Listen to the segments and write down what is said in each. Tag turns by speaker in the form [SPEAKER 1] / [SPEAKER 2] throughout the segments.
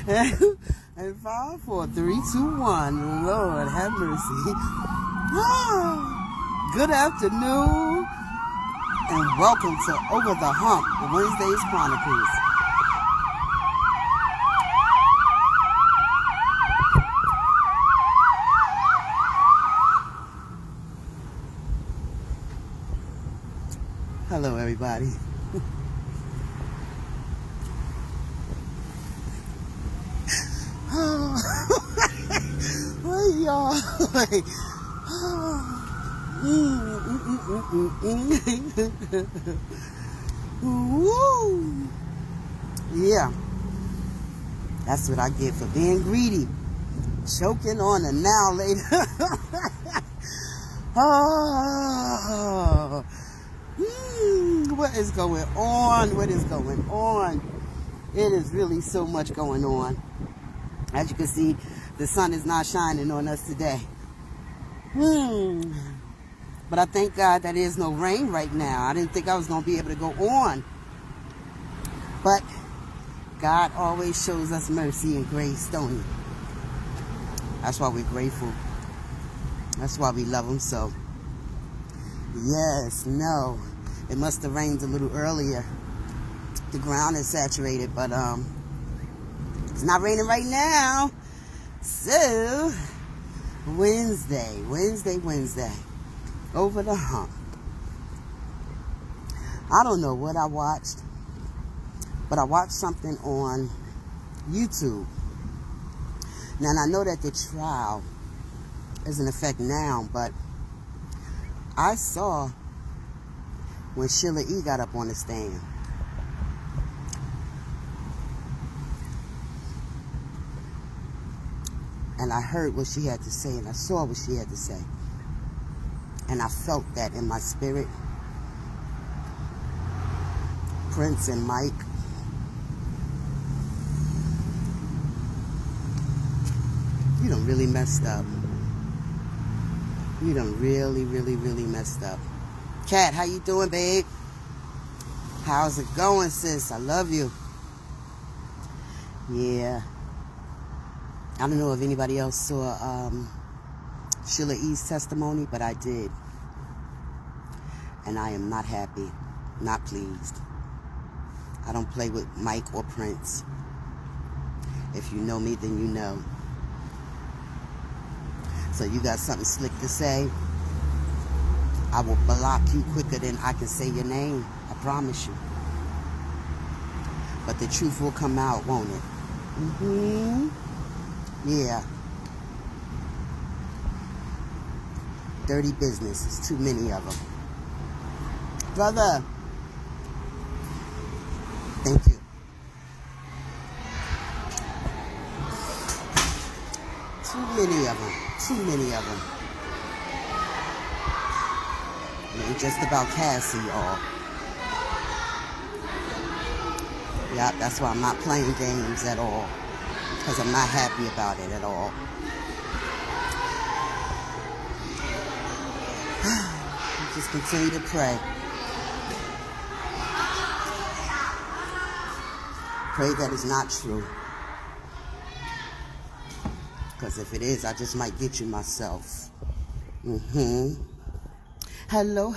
[SPEAKER 1] And 5, 4, 3, 2, 1. Lord, have mercy. Good afternoon, and welcome to Over the Hump, the Wednesdays Chronicles. Hello, everybody. What y'all? Woo. Yeah, that's what I get for being greedy. Choking on a now later. Oh. What is going on? What is going on? It is really so much going on. As you can see, the sun is not shining on us today. But I thank God that there's no rain right now. I didn't think I was going to be able to go on. But God always shows us mercy and grace, don't He? That's why we're grateful. That's why we love Him so. Yes, no. It must have rained a little earlier. The ground is saturated, but it's not raining right now. So, Wednesday. Over the hump. I don't know what I watched, but I watched something on YouTube. Now, I know that the trial is in effect now, but I saw when Sheila E. got up on the stand. And I heard what she had to say, and I saw what she had to say. And I felt that in my spirit. Prince and Mike. You done really messed up. You done really messed up. Kat, how you doing, babe? How's it going, sis? I love you. Yeah. I don't know if anybody else saw Sheila E.'s testimony, but I did. And I am not happy, not pleased. I don't play with Mike or Prince. If you know me, then you know. So you got something slick to say, I will block you quicker than I can say your name. I promise you. But the truth will come out, won't it? Yeah. Dirty business. There's too many of them. Brother. Thank you. Too many of them. Too many of them. It ain't just about Cassie, y'all. Yeah, that's why I'm not playing games at all. Because I'm not happy about it at all. Just continue to pray. Pray that it's not true. Because if it is, I just might get you myself. Hello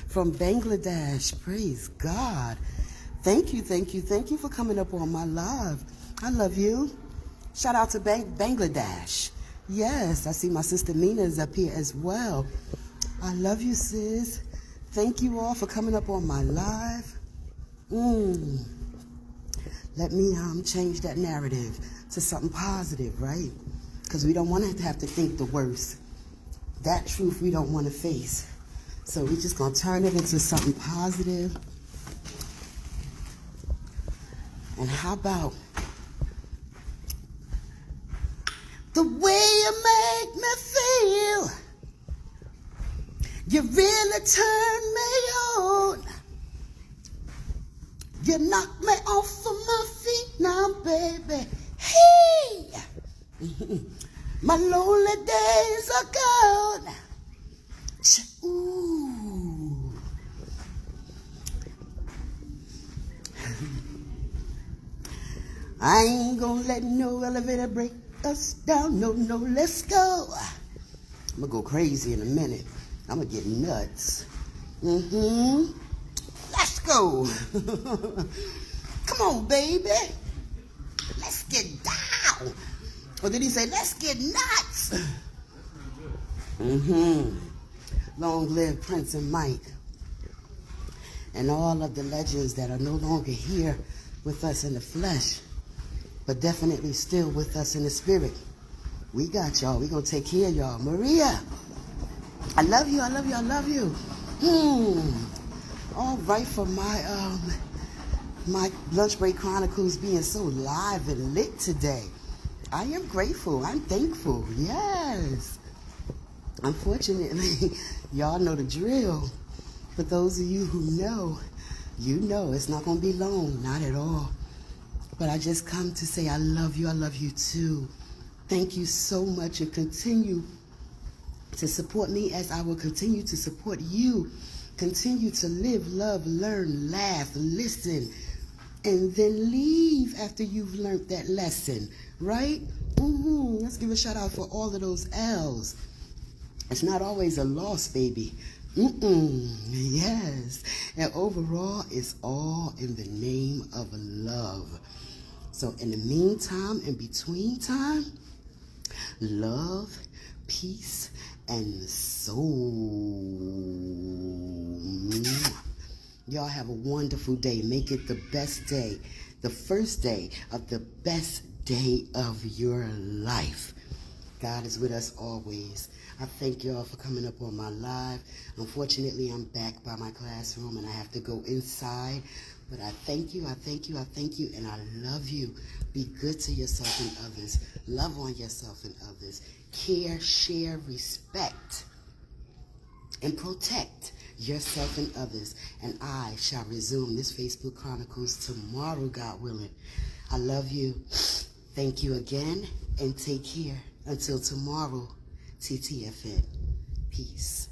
[SPEAKER 1] from Bangladesh. Praise God. Thank you for coming up on my live. I love you. Shout out to Bangladesh. Yes, I see my sister Mina is up here as well. I love you, sis. Thank you all for coming up on my live. Let me change that narrative to something positive, right? Because we don't want to have to think the worst. That truth we don't want to face. So we're just going to turn it into something positive. And how about the way you make me feel? You really turn me on. You knock me off of my feet now, baby. Hey! My lonely days are gone. Ooh. I ain't gonna let no elevator break us down. No, no, let's go. I'm gonna go crazy in a minute. I'm gonna get nuts. Let's go. Come on, baby. Let's get down. Or did he say, let's get nuts? Long live Prince and Mike. And all of the legends that are no longer here with us in the flesh, but definitely still with us in the spirit. We got y'all. We gonna take care of y'all. Maria, I love you. I love you. I love you. All right, for my lunch break chronicles being so live and lit today. I am grateful. I'm thankful. Yes. Unfortunately, y'all know the drill. For those of you who know, you know it's not going to be long. Not at all. But I just come to say I love you. I love you too. Thank you so much, and continue to support me as I will continue to support you. Continue to live, love, learn, laugh, listen, and then leave after you've learned that lesson, right? Let's give a shout out for all of those L's. It's not always a loss, baby. Yes. And overall, it's all in the name of love. So in the meantime, in between time, love, peace, and soul. Y'all have a wonderful day. Make it the best day. The first day of the best day of your life. God is with us always. I thank y'all for coming up on my live. Unfortunately, I'm back by my classroom and I have to go inside. But I thank you, I thank you, I thank you, and I love you. Be good to yourself and others. Love on yourself and others. Care, share, respect, and protect yourself and others. And I shall resume this Facebook Chronicles tomorrow, God willing. I love you. Thank you again, and take care. Until tomorrow, TTFN. Peace.